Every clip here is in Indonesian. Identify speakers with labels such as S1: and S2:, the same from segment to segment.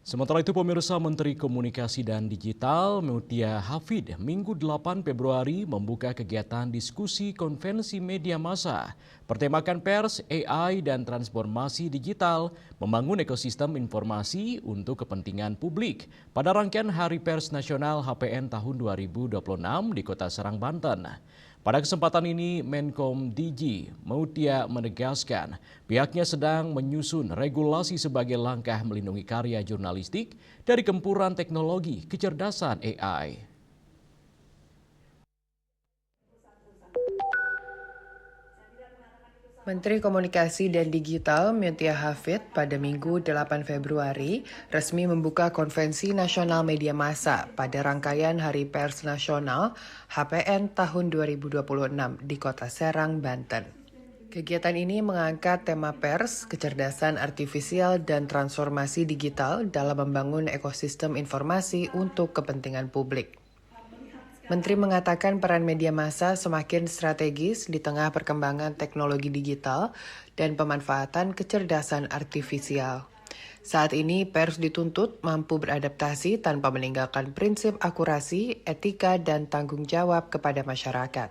S1: Sementara itu pemirsa Menteri Komunikasi dan Digital Mutia Hafid Minggu 8 Februari membuka kegiatan diskusi konvensi media massa bertemakan pers, AI dan transformasi digital membangun ekosistem informasi untuk kepentingan publik pada rangkaian Hari Pers Nasional HPN tahun 2026 di Kota Serang, Banten. Pada kesempatan ini, Menkom DG Mutia menegaskan pihaknya sedang menyusun regulasi sebagai langkah melindungi karya jurnalistik dari gempuran teknologi kecerdasan AI.
S2: Menteri Komunikasi dan Digital Mutia Hafid pada Minggu 8 Februari resmi membuka Konvensi Nasional Media Massa pada rangkaian Hari Pers Nasional HPN tahun 2026 di Kota Serang, Banten. Kegiatan ini mengangkat tema pers, kecerdasan artifisial, dan transformasi digital dalam membangun ekosistem informasi untuk kepentingan publik. Menteri mengatakan peran media massa semakin strategis di tengah perkembangan teknologi digital dan pemanfaatan kecerdasan artifisial. Saat ini, pers dituntut mampu beradaptasi tanpa meninggalkan prinsip akurasi, etika, dan tanggung jawab kepada masyarakat.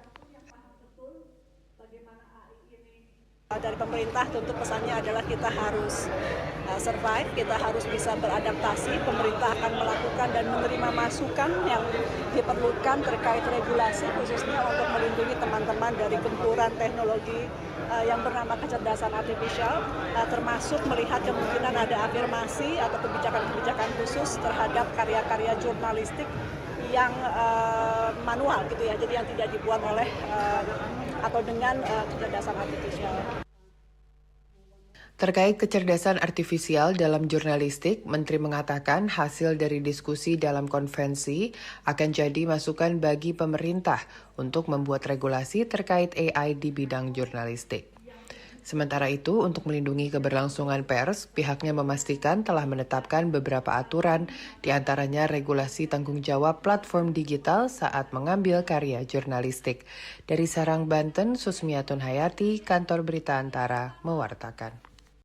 S3: Dari pemerintah tentu pesannya adalah kita harus survive, kita harus bisa beradaptasi. Pemerintah akan melakukan dan menerima masukan yang diperlukan terkait regulasi khususnya untuk melindungi teman-teman dari gempuran teknologi yang bernama kecerdasan artifisial, termasuk melihat kemungkinan ada afirmasi atau kebijakan-kebijakan khusus terhadap karya-karya jurnalistik yang manual gitu ya, jadi yang tidak dibuat oleh atau dengan kecerdasan artifisial.
S2: Terkait kecerdasan artifisial dalam jurnalistik, Menteri mengatakan hasil dari diskusi dalam konvensi akan jadi masukan bagi pemerintah untuk membuat regulasi terkait AI di bidang jurnalistik. Sementara itu, untuk melindungi keberlangsungan pers, pihaknya memastikan telah menetapkan beberapa aturan, diantaranya regulasi tanggung jawab platform digital saat mengambil karya jurnalistik. Dari Serang, Banten, Susmiatun Hayati, Kantor Berita Antara, mewartakan.